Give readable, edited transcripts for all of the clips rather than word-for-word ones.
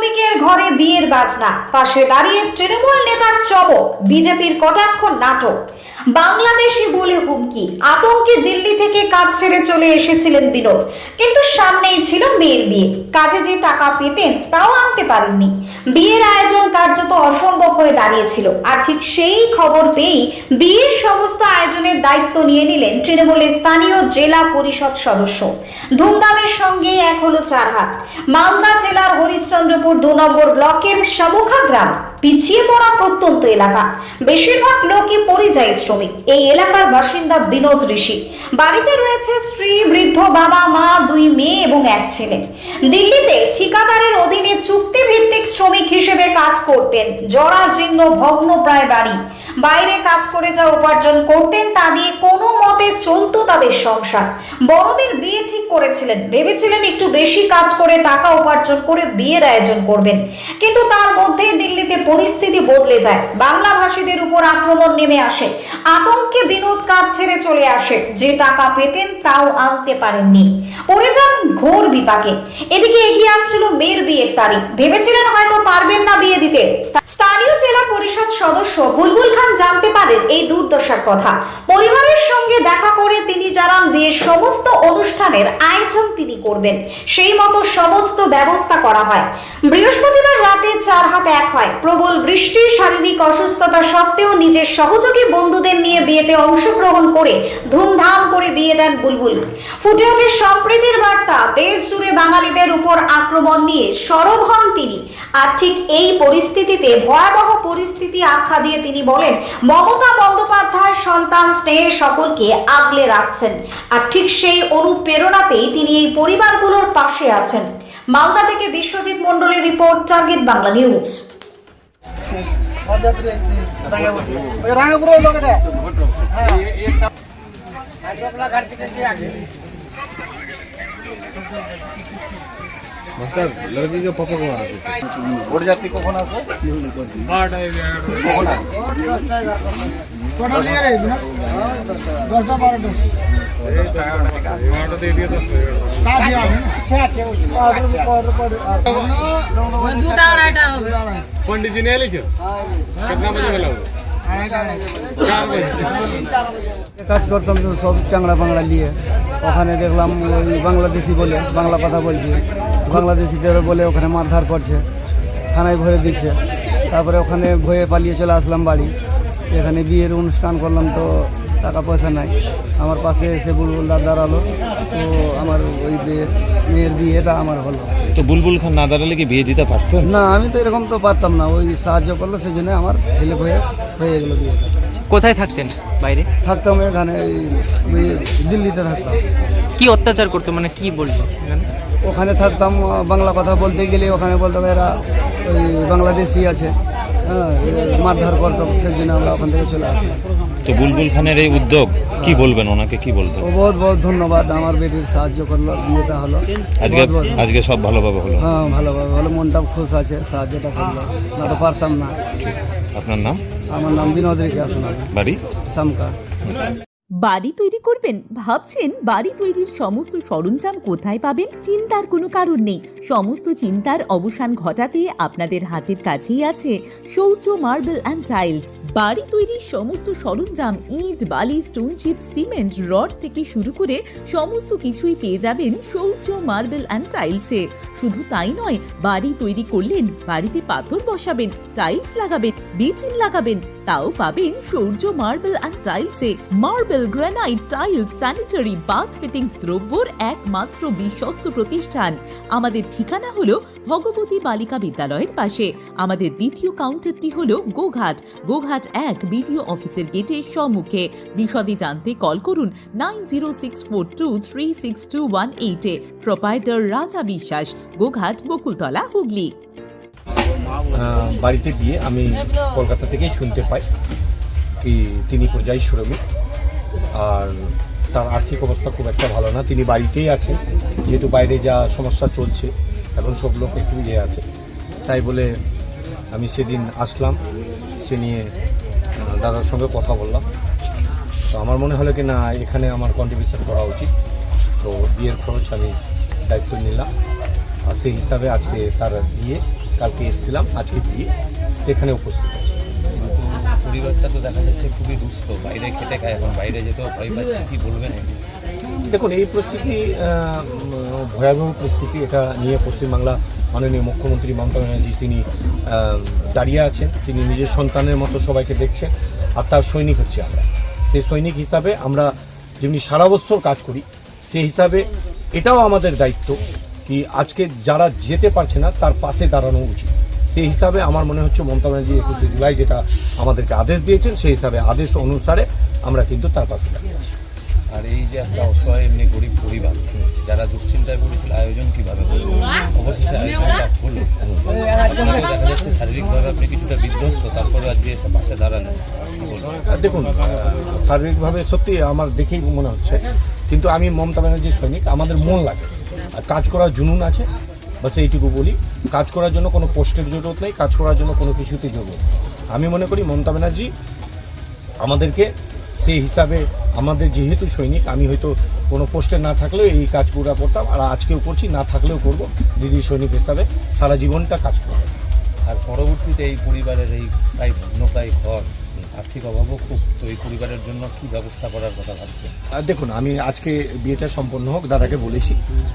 শ্রমিকের ঘরে বিয়ের বাজনা, পাশে দাঁড়িয়ে তৃণমূল নেতার চমক, বিজেপির কটাক্ষ নাটক। বাংলাদেশি বলে হুমকি, আতঙ্কে দিল্লি থেকে কাজ ছেড়ে চলে এসেছিলেন বিনোদ, কিন্তু সামনেই ছিল মেয়ের বিয়ে। কাজে যে টাকা পেতেন তাও আনতে পারেননি। বিয়ের আয়োজন কার্যত অসম্ভব হয়ে দাঁড়িয়েছিল। আর ঠিক সেই খবর পেয়েই বিয়ের সমস্ত আয়োজনের দায়িত্ব নিয়ে নিলেন তৃণমূলের স্থানীয় জেলা পরিষদ সদস্য। ধুমধামের সঙ্গে এক হলো চার হাত। মালদা জেলার হরিশ্চন্দ্রপুর 2 নম্বর ব্লকের শামুখা গ্রাম, পিছিয়ে পড়া প্রত্যন্ত এলাকা, বেশিরভাগ লোকই পরিযায়ী শ্রমিক। এই এলাকার বাসিন্দা বিনোদ ঋষি। বাড়িতে রয়েছে স্ত্রী, বৃদ্ধ বাবা, মা, 2 মেয়ে এবং 1 ছেলে। দিল্লিতে ঠিকাদারের অধীনে চুক্তিভিত্তিক শ্রমিক হিসেবে কাজ করতেন। জরাজীর্ণ ভগ্নপ্রায় বাড়ি, বাইরে কাজ করে যা উপার্জন করতেন তা দিয়ে কোনো মতে চলতো তাদের সংসার। বড়মের বিয়ে ঠিক করেছিলেন, ভেবেছিলেন একটু বেশি কাজ করে টাকা উপার্জন করে বিয়ের আয়োজন করবেন। কিন্তু তার মধ্যেই দিল্লিতে পরিস্থিতি বদলে যায়। বাংলা ভাষীদের উপর আক্রমণ নেমে আসে। আতঙ্কে বিনোদ কাজ ছেড়ে চলে আসে। যে টাকা পেতেন তাও আনতে পারেননি, পড়ে যান ঘোর বিপাকে। এদিকে এগিয়ে আসছিল মেয়ের বিয়ের তারিখ। ভেবেছিলেন হয়তো পারবেন না বিয়ে দিতে। স্থানীয় জেলা পরিষদ সদস্য বুলবুল খান জানতে পারেন এই দুর্দশার কথা। পরিবারের সঙ্গে দেখা করে তিনি জানান বিয়ের সমস্ত অনুষ্ঠানের আয়োজন তিনি করবেন, সেই মতো সমস্ত ব্যবস্থা করা হয়। বৃহস্পতিবার রাতে 4 হাত এক হয়। প্রবল বৃষ্টি, শারীরিক অসুস্থতা সত্ত্বেও নিজের সহযোগী বন্ধুদের নিয়ে বিয়েতে অংশগ্রহণ করে ধুমধাম করে বিয়ে দেন বুলবুল। ফুটে ওঠে সম্প্রীতির বার্তা। দেশ জুড়ে বাঙালিদের উপর আক্রমণ নিয়ে সরব হন তিনি। আর ঠিক এই পরিস্থিতিতে, ভয়াবহ পরিস্থিতি আখ্যা দিয়ে তিনি বলেন, মমতা বন্দ্যোপাধ্যায় সন্তান স্নেহে সকলকে আগলে রাখছেন। আর ঠিক সেই অনুপ্রেরণাতেই তিনি এই পরিবারগুলোর পাশে আছেন। মালদা থেকে বিশ্বজিৎ মণ্ডলের report, target Bangla news. Master লড়কি কে পাপা কো আছে ওর যাত্রী কখন আসে বারটা কখন আসে কোটা নিয়ে রে না 10টা 12টা 12টা দিয়ে তো কাজ আছে আচ্ছা আচ্ছা দুটা আড়াইটা হবে पंडित जी ने ले चल कितना बजे वाला होगा 4 बजे কাজ করতাম তো সব চাংড়া বাংলা নিয়ে। ওখানে দেখলাম ওই বাংলাদেশি বলে বাংলা কথা বলছে, বাংলাদেশিদের বলে ওখানে মারধর করছে, থানায় ভরে দিচ্ছে। তারপরে ওখানে ভয়ে পালিয়ে চলে আসলাম বাড়ি। এখানে বিয়ের অনুষ্ঠান করলাম তো টাকা পয়সা নাই। আমার পাশে এসে বুলবুল দা দাঁড়ালো, তো আমার ওই মেয়ের বিয়েটা আমার হলো। তো বুলবুল খান না দাঁড়ালে কি বিয়ে দিতে পারতো না? আমি তো এরকম তো পারতাম না। ওই সাহায্য করলো, সেই জন্য আমার হেল্প হয়ে গেলো বিয়েটা। কোথায় থাকতেন? বাইরে থাকতাম এখানে, ওই দিল্লিতে থাকতাম। কি অত্যাচার করতো, মানে কি বলতো? ওখানে থাকতাম, বাংলা কথা বলতে গেলে ওখানে বলতাম এরা ওই বাংলাদেশি আছে, হ্যাঁ, মারধর করতো। সেই জন্য আমরা ওখান থেকে চলে আসলাম। তো বুলবুল খানের এই উদ্যোগ কি বলবেন, ওনাকে কি বলবেন? ও বহুত বহুত ধন্যবাদ। আমার বেটির সাহায্য করলো, বিয়েটা হলো। আজকে সব ভালোভাবে হলো? হ্যাঁ, ভালোভাবে হলো। মনটা খুশ আছে, সাহায্যটা করলো, না তো পারতাম না। আপনার নাম? আমার নাম বিনোদ রেখে আসুন। বাড়ি? শামকা। বাড়ি তৈরি করবেন? ভাবছেন বাড়ি তৈরির সমস্ত সরঞ্জাম কোথায় পাবেন? চিন্তার কোনো কারণ নেই। সমস্ত চিন্তার অবসান ঘটাতে আপনাদের হাতের কাছেই আছে শৌর্য মার্বেল অ্যান্ড টাইলস। বাড়ি তৈরির সমস্ত সরঞ্জাম, ইট, বালি, স্টোন চিপ, সিমেন্ট, রড থেকে শুরু করে সমস্ত কিছুই পেয়ে যাবেন শৌর্য মার্বেল অ্যান্ড টাইলসে। শুধু তাই নয়, বাড়ি তৈরি করলেন, বাড়িতে পাথর বসাবেন, টাইলস লাগাবেন, বেসিন লাগাবেন, তাও পাবেন শৌর্য মার্বেল অ্যান্ড টাইলসে। Marble, granite, tiles, sanitary, bath fittings দ্রব্যর একমাত্র বিশ্বস্ত প্রতিষ্ঠান। আমাদের ঠিকানা হলো ভগবতী বালিকা বিদ্যালয়ের পাশে। আমাদের দ্বিতীয় কাউন্টারটি হলো গোঘাট 1 বিডিও অফিসের গেটের সম্মুখে। বিশদে জানতে কল করুন 9064236218 প্রোপাইটার রাজা বিশ্বাস, গোঘাট, বকুলতলা, হুগলি। বাড়িতে দিয়ে আমি কলকাতা থেকেই শুনতে পাই কি তিনি পরিযায়ী শ্রমিক, আর তার আর্থিক অবস্থা খুব একটা ভালো না। তিনি বাড়িতেই আছেন, যেহেতু বাইরে যা সমস্যা চলছে এখন সব লোক একটু আছে, তাই বলে আমি সেদিন আসলাম। সে নিয়ে দাদার সঙ্গে কথা বললাম। তো আমার মনে হলো কি না, এখানে আমার কন্ট্রিবিউশন করা উচিত। তো বিয়ের খরচ আমি দায়িত্ব নিলাম। আর সেই হিসাবে আজকে তার বিয়ে, কালকে এসেছিলাম, আজকে বিয়ে, এখানে উপস্থিত আছি। কিন্তু পরিবারটা তো দেখা যাচ্ছে খুবই দুস্থ, বাইরে খেটে খায়, এখন বাইরে যেতেও ভয় পাচ্ছে, কি বলবেন? দেখুন, এই পরিস্থিতি ভয়াবহ পরিস্থিতি। এটা নিয়ে পশ্চিমবাংলা মাননীয় মুখ্যমন্ত্রী মমতা ব্যানার্জি তিনি দাঁড়িয়ে আছেন, তিনি নিজের সন্তানের মতো সবাইকে দেখছেন, আর তার সৈনিক হচ্ছে আমরা। সেই সৈনিক হিসাবে আমরা যেমনি সারা বছর কাজ করি, সেই হিসাবে এটাও আমাদের দায়িত্ব কি আজকে যারা যেতে পারছে না তার পাশে দাঁড়ানো উচিত। সেই হিসাবে আমার মনে হচ্ছে মমতা ব্যানার্জি 21শে জুলাই যেটা আমাদেরকে আদেশ দিয়েছেন, সেই হিসাবে আদেশ অনুসারে আমরা কিন্তু তার পাশে দাঁড়িয়ে আছি। আর এই যে একটা অসহায় এমনি গরিব পরিবার যারা দুশ্চিন্তায় পড়েছিল, আয়োজন কিভাবে করলো? অবশেষে আয়োজনটা হলো। দেখা যাচ্ছে শারীরিকভাবে আপনি কিছুটা বিধ্বস্ত, তারপরে আজকে এসে পাশে দাঁড়ালেন। দেখুন, শারীরিকভাবে সত্যি আমার দেখেই মনে হচ্ছে, কিন্তু আমি মমতা ব্যানার্জির সৈনিক, আমাদের মন লাগে আর কাজ করার জুনুন আছে। বাস এইটুকু বলি, কাজ করার জন্য কোনো পোস্টের জরুরত নেই, কাজ করার জন্য কোনো কিছুতে জরুরত নেই। আমি মনে করি মমতা ব্যানার্জি আমাদেরকে সেই হিসাবে, আমাদের যেহেতু সৈনিক, আমি হয়তো কোনো পোস্টে না থাকলেও এই কাজগুলো করতাম, আর আজকেও করছি, না থাকলেও করব। দিদি সৈনিক হিসাবে সারা জীবনটা কাজ করব। আর পরবর্তীতে এই পরিবারের এই প্রায় ভগ্নপ্রায় ঘর, আর্থিক অভাবও খুব, তো এই পরিবারের জন্য কি ব্যবস্থা করার কথা ভাবছেন? দেখুন, আমি আজকে বিয়েটা সম্পন্ন হোক, দাদাকে বলেছি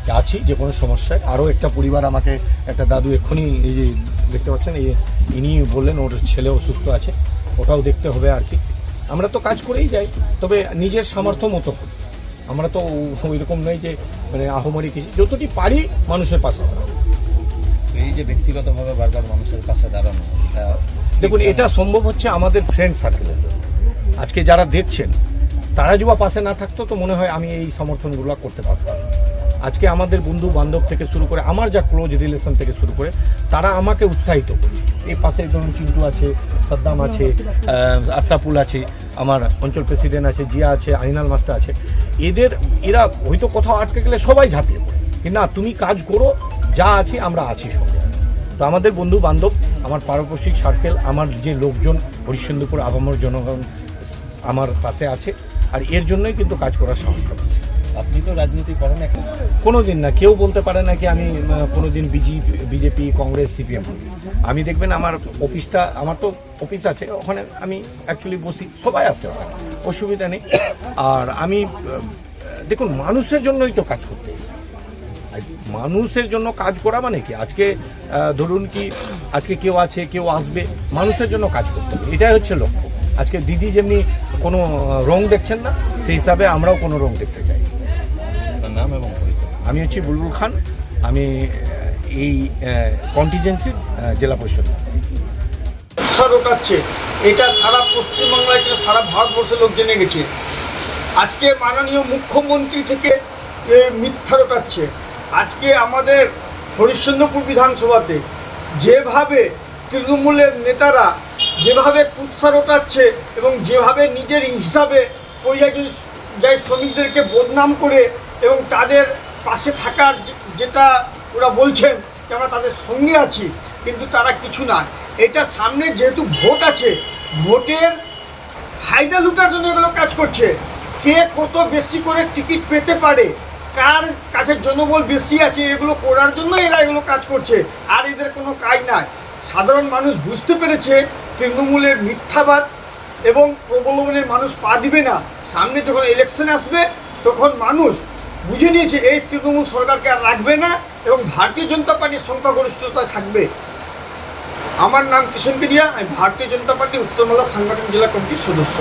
যে আছি যে কোনো সমস্যায়। আরও একটা পরিবার আমাকে, একটা দাদু এক্ষুনি এই যে দেখতে পাচ্ছেন, ইনি বললেন ওর ছেলে অসুস্থ আছে, ওটাও দেখতে হবে আর কি। আমরা তো কাজ করেই যাই, তবে নিজের সামর্থ্য মতো করি। আমরা তো ওই রকম নয় যে মানে আহমরি কিছু, যতটি পারি মানুষের পাশে। এই যে ব্যক্তিগতভাবে বারবার মানুষের পাশে দাঁড়ানো, দেখুন, এটা সম্ভব হচ্ছে আমাদের ফ্রেন্ড সার্কেলের জন্য। আজকে যারা দেখছেন তারা যদি পাশে না থাকতো তো মনে হয় আমি এই সমর্থনগুলো করতে পারতাম। আজকে আমাদের বন্ধু বান্ধব থেকে শুরু করে, আমার যা ক্লোজ রিলেশন থেকে শুরু করে, তারা আমাকে উৎসাহিত করে। এই পাশে ধরুন চিন্টু আছে, সাদ্দাম আছে, আশরাফুল আছে, আমার অঞ্চল প্রেসিডেন্ট আছে, জিয়া আছে, আইনাল মাস্টার আছে। এরা হয়তো কোথাও আটকে গেলে সবাই ঝাঁপিয়ে পড়ে, কিন্তু না, তুমি কাজ করো, যা আছি আমরা আছি সঙ্গে। তো আমাদের বন্ধু বান্ধব, আমার পারপার্শ্বিক সার্কেল, আমার যে লোকজন, হরিশ্চন্দ্রপুর আবামর জনগণ আমার পাশে আছে, আর এর জন্যই কিন্তু কাজ করার সাহস পাচ্ছি। আপনি তো রাজনীতি করেন এখন? কোনো দিন না, কেউ বলতে পারে না কি আমি কোনো দিন বিজেপি, কংগ্রেস, সিপিএম। আমি দেখবেন আমার অফিসটা, আমার তো অফিস আছে, ওখানে আমি অ্যাকচুয়ালি বসি, সবাই আসে ওখানে, অসুবিধা নেই। আর আমি দেখুন, মানুষের জন্যই তো কাজ করতে এসেছি। মানুষের জন্য কাজ করা মানে কি, আজকে ধরুন কি আজকে কেউ আছে, কেউ আসবে, মানুষের জন্য কাজ করতে হবে, এটাই হচ্ছে লক্ষ্য। আজকে দিদি যেমনি কোনো রং দেখছেন না, সেই হিসাবে আমরাও কোনো রং দেখতে চাই। নাম এবং পরিচয়? আমি হচ্ছি বুলবুল খান, আমি এই কন্টিজেন্সির জেলা পরিষদ। স্যার ওঠাচ্ছে, এটা সারা পশ্চিমবাংলায়, এটা সারা ভারতবর্ষের লোক জেনে গেছে। আজকে মাননীয় মুখ্যমন্ত্রী থেকে মিথ্যা রটাচ্ছে। আজকে আমাদের হরিশ্চন্দ্রপুর বিধানসভাতে যেভাবে তৃণমূলের নেতারা যেভাবে কুৎসা রটাচ্ছে এবং যেভাবে নিজের হিসাবে পরিযায়ী শ্রমিকদেরকে বদনাম করে এবং তাদের পাশে থাকার যেটা ওরা বলছেন যে আমরা তাদের সঙ্গে আছি, কিন্তু তারা কিছু না। এটা সামনে যেহেতু ভোট আছে, ভোটের ফায়দা লুটার জন্য এগুলো কাজ করছে। কে কত বেশি করে টিকিট পেতে পারে, কার কাছে জনবল বেশি আছে, এগুলো করার জন্য এরা এগুলো কাজ করছে। আর এদের কোনো কাজ নাই। সাধারণ মানুষ বুঝতে পেরেছে তৃণমূলের মিথ্যাবাদ এবং প্রবলনে মানুষ পা দিবে না। সামনে যখন ইলেকশন আসবে তখন মানুষ বুঝে নিয়েছে এই তৃণমূল সরকারকে আর রাখবে না এবং ভারতীয় জনতা পার্টির সংখ্যাগরিষ্ঠতা থাকবে। আমার নাম কিষণ কেডিয়া, আমি ভারতীয় জনতা পার্টি উত্তরমালদা সাংগঠনিক জেলা কমিটির সদস্য।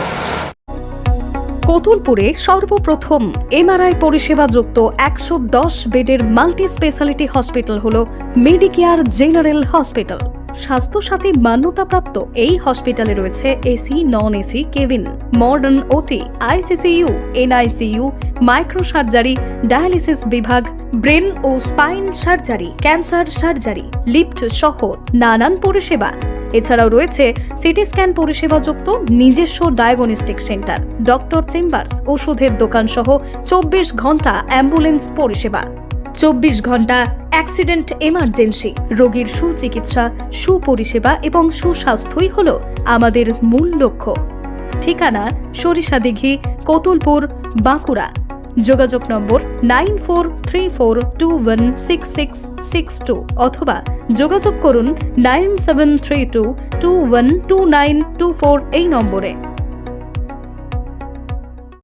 কতুলপুরে সর্বপ্রথম এমআরআই পরিষেবা যুক্ত 110 বেডের মাল্টি স্পেশালিটি হসপিটাল হল মেডিকেয়ার জেনারেল হসপিটাল। স্বাস্থ্যসাথী মান্যতাপ্রাপ্ত এই হসপিটালে রয়েছে AC, non AC cabin, modern OT, ICCU, NICU, micro surgery, dialysis বিভাগ, ব্রেন ও spine surgery, cancer surgery, lift সহ নানান পরিষেবা। এছাড়াও রয়েছে সিটি স্ক্যান পরিষেবা যুক্ত নিজস্ব ডায়াগনস্টিক সেন্টার, ডক্টর চেম্বার্স, ওষুধের দোকান সহ 24 ঘন্টা অ্যাম্বুলেন্স পরিষেবা। 24 ঘন্টা অ্যাক্সিডেন্ট এমার্জেন্সি, রোগীর সুচিকিৎসা, সুপরিষেবা এবং সুস্বাস্থ্যই হল আমাদের মূল লক্ষ্য। ঠিকানা সরিষাদিঘি, কতুলপুর, বাঁকুড়া। যোগাযোগ নম্বর 9434216662 অথবা যোগাযোগ করুন 9732212924 এই নম্বরে।